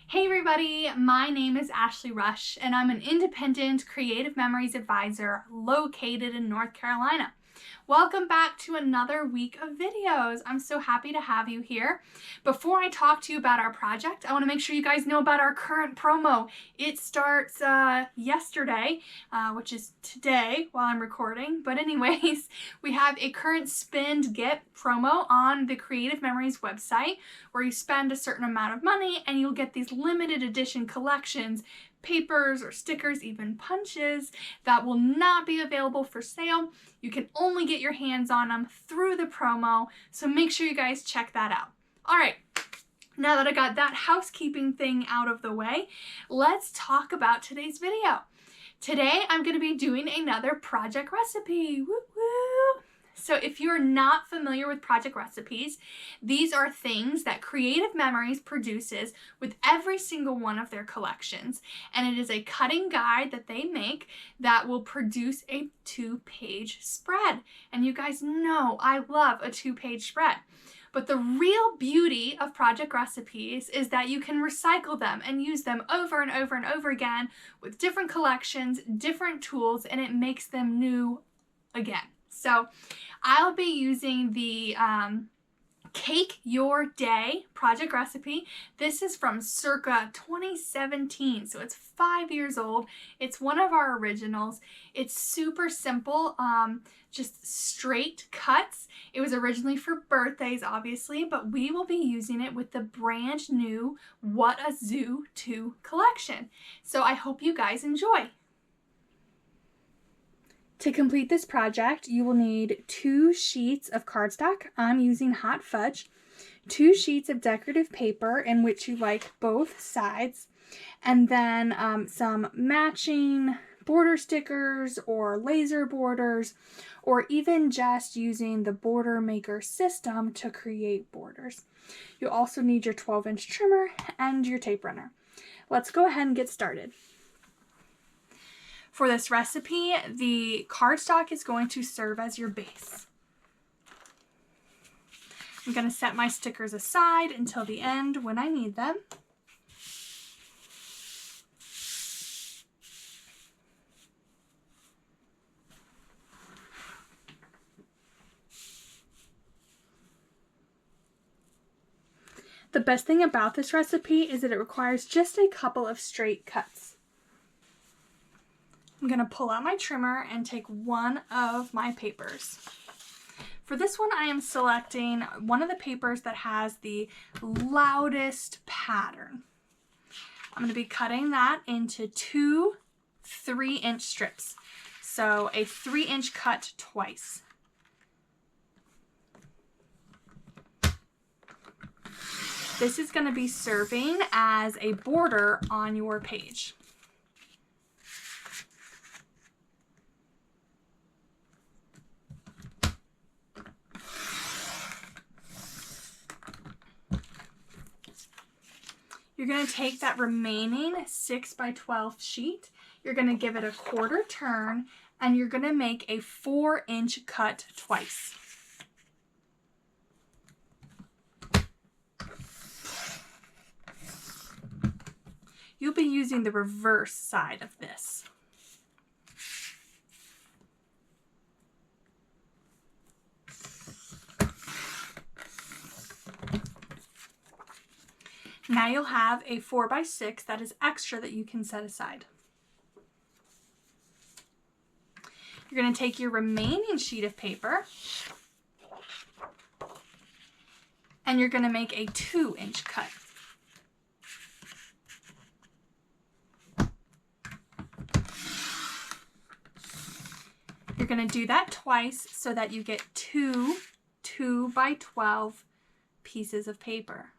Hey everybody, my name is Ashley Rush and I'm an independent creative memories advisor located in North Carolina. Welcome back to another week of videos. I'm so happy to have you here. Before I talk to you about our project, I want to make sure you guys know about our current promo. It starts yesterday, which is today while I'm recording. But anyways, we have a current spend get promo on the Creative Memories website where you spend a certain amount of money and you'll get these limited edition collections, papers or stickers, even punches that will not be available for sale. You can only get your hands on them through the promo, so make sure you guys check that out. All right, now that I got that housekeeping thing out of the way, let's talk about today's video. Today, I'm going to be doing another project recipe. Woo woo! So if you're not familiar with project recipes, these are things that Creative Memories produces with every single one of their collections. And it is a cutting guide that they make that will produce a 2-page spread. And you guys know I love a 2-page spread. But the real beauty of project recipes is that you can recycle them and use them over and over and over again with different collections, different tools, and it makes them new again. So I'll be using the Cake Your Day project recipe. This is from circa 2017, so it's 5 years old. It's one of our originals. It's super simple, just straight cuts. It was originally for birthdays, obviously, but we will be using it with the brand new What a Zoo 2 collection. So I hope you guys enjoy. To complete this project, you will need 2 sheets of cardstock. I'm using hot fudge, 2 sheets of decorative paper in which you like both sides, and then some matching border stickers or laser borders, or even just using the border maker system to create borders. You'll also need your 12-inch trimmer and your tape runner. Let's go ahead and get started. For this recipe, the cardstock is going to serve as your base. I'm going to set my stickers aside until the end when I need them. The best thing about this recipe is that it requires just a couple of straight cuts. I'm going to pull out my trimmer and take one of my papers. For this one, I am selecting one of the papers that has the loudest pattern. I'm going to be cutting that into 2 3-inch strips. So a 3-inch cut twice. This is going to be serving as a border on your page. You're going to take that remaining 6x12 sheet, you're going to give it a 1/4 turn, and you're going to make a 4-inch cut twice. You'll be using the reverse side of this. Now you'll have a 4x6 that is extra that you can set aside. You're going to take your remaining sheet of paper and you're going to make a 2-inch cut. You're going to do that twice so that you get 2 2x12 pieces of paper.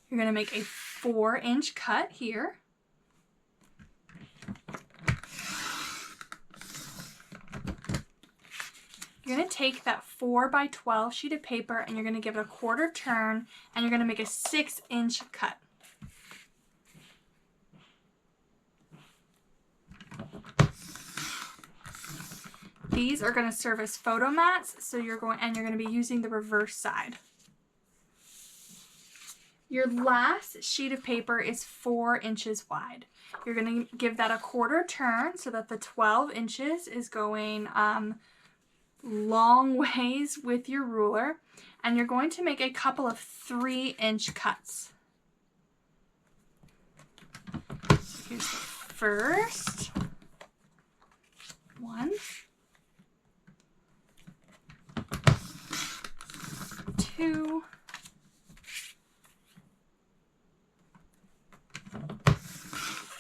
You're going to make a 4-inch cut here. You're going to take that 4x12 sheet of paper and you're going to give it a 1/4 turn and you're going to make a 6-inch cut. These are going to serve as photo mats, so you're going to be using the reverse side. Your last sheet of paper is 4 inches wide. You're going to give that a quarter turn so that the 12 inches is going long ways with your ruler, and you're going to make a couple of 3-inch cuts. Here's the first one, 2,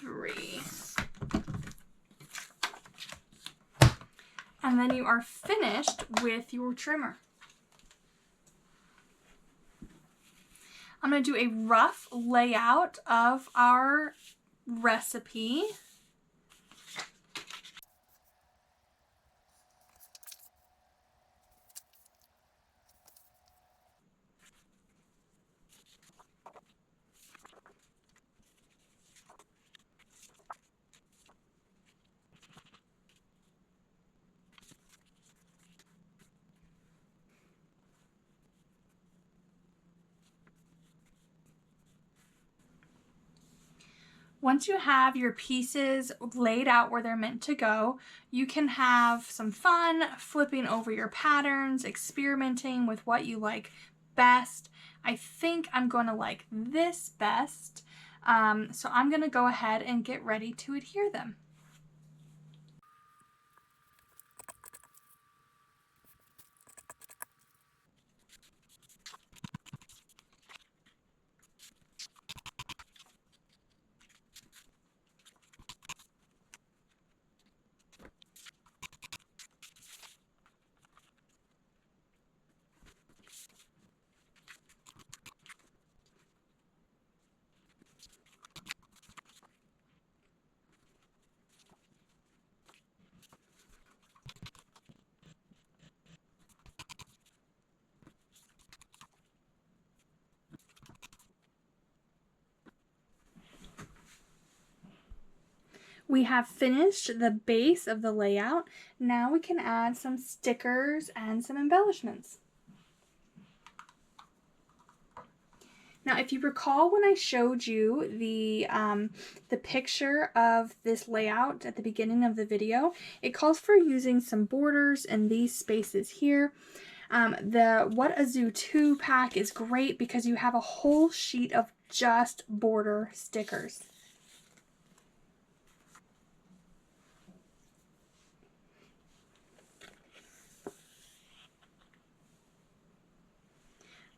3. And then you are finished with your trimmer. I'm going to do a rough layout of our recipe. Once you have your pieces laid out where they're meant to go, you can have some fun flipping over your patterns, experimenting with what you like best. I think I'm going to like this best, so I'm going to go ahead and get ready to adhere them. We have finished the base of the layout. Now we can add some stickers and some embellishments. Now, if you recall when I showed you the picture of this layout at the beginning of the video, it calls for using some borders in these spaces here. The What a Zoo 2 pack is great because you have a whole sheet of just border stickers.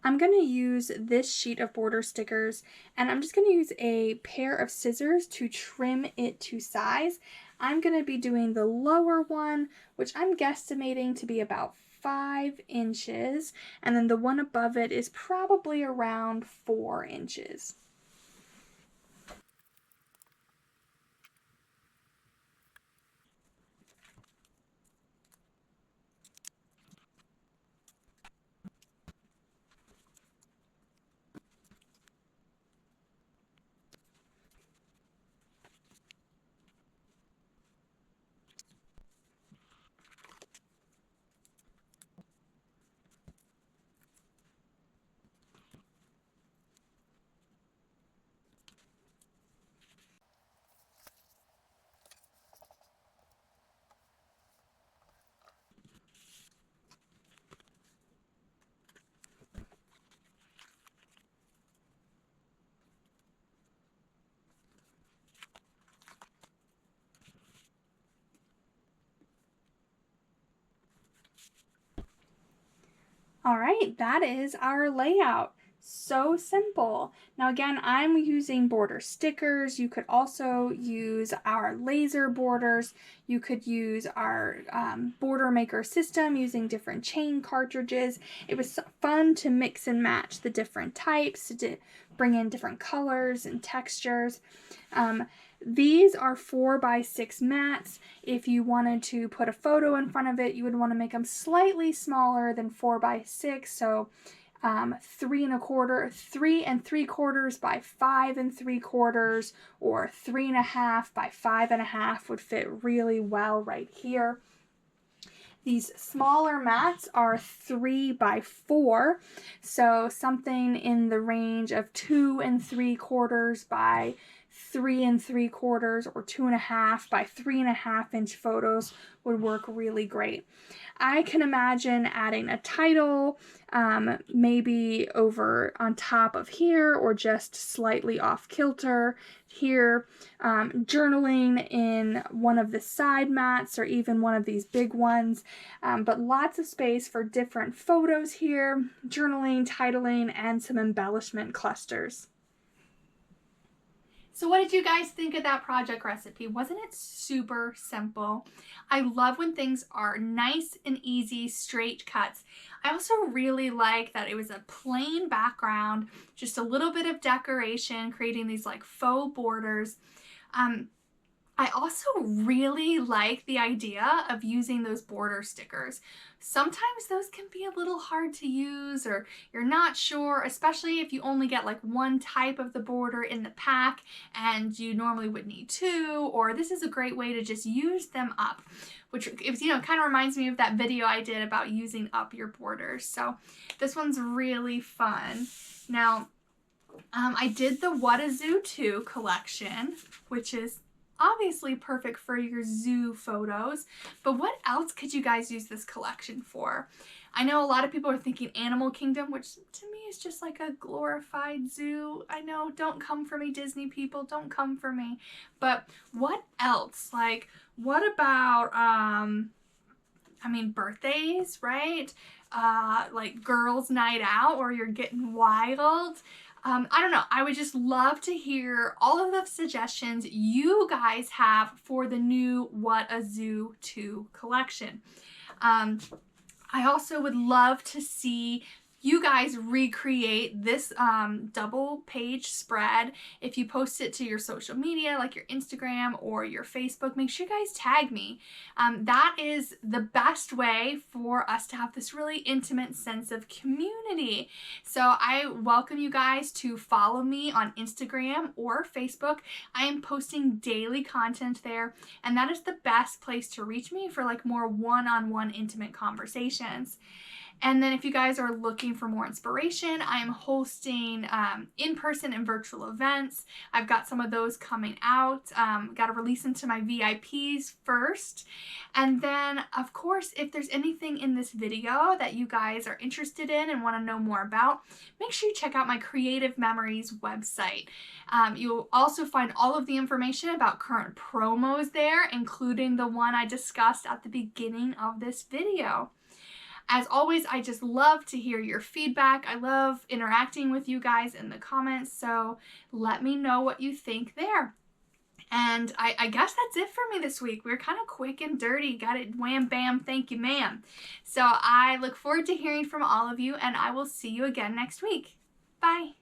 I'm going to use this sheet of border stickers, and I'm just going to use a pair of scissors to trim it to size. I'm going to be doing the lower one, which I'm guesstimating to be about 5 inches, and then the one above it is probably around 4 inches. All right, that is our layout. So simple. Now again, I'm using border stickers. You could also use our laser borders. You could use our border maker system using different chain cartridges. It was fun to mix and match the different types, to bring in different colors and textures. These are 4x6 mats. If you wanted to put a photo in front of it, you would want to make them slightly smaller than 4x6. So 3 3/4 by 5 3/4, or 3.5 by 5.5 would fit really well right here. These smaller mats are 3 by 4, so something in the range of 2 3/4 by 3 3/4 or 2.5 by 3.5 inch photos would work really great. I can imagine adding a title, maybe over on top of here or just slightly off kilter here, journaling in one of the side mats or even one of these big ones, but lots of space for different photos here, journaling, titling, and some embellishment clusters. So what did you guys think of that project recipe? Wasn't it super simple? I love when things are nice and easy, straight cuts. I also really like that it was a plain background, just a little bit of decoration, creating these like faux borders. I also really like the idea of using those border stickers. Sometimes those can be a little hard to use or you're not sure, especially if you only get like one type of the border in the pack and you normally would need 2, or this is a great way to just use them up, which is, kind of reminds me of that video I did about using up your borders. So this one's really fun. Now, I did the What a Zoo 2 collection, which is obviously perfect for your zoo photos, but what else could you guys use this collection for? I know a lot of people are thinking Animal Kingdom, which to me is just like a glorified zoo. I know, don't come for me, Disney people, don't come for me. But what else? Like, what about, birthdays, right? Like girls' night out, or you're getting wild. I don't know. I would just love to hear all of the suggestions you guys have for the new What a Zoo 2 collection. I also would love to see you guys recreate this double page spread. If you post it to your social media, like your Instagram or your Facebook, make sure you guys tag me. That is the best way for us to have this really intimate sense of community. So I welcome you guys to follow me on Instagram or Facebook. I am posting daily content there, and that is the best place to reach me for like more one-on-one intimate conversations. And then if you guys are looking for more inspiration, I am hosting in-person and virtual events. I've got some of those coming out. Got to release them to my VIPs first. And then, of course, if there's anything in this video that you guys are interested in and want to know more about, make sure you check out my Creative Memories website. You'll also find all of the information about current promos there, including the one I discussed at the beginning of this video. As always, I just love to hear your feedback. I love interacting with you guys in the comments, so let me know what you think there. And I guess that's it for me this week. We're kind of quick and dirty. Got it wham bam, thank you ma'am. So I look forward to hearing from all of you, and I will see you again next week. Bye.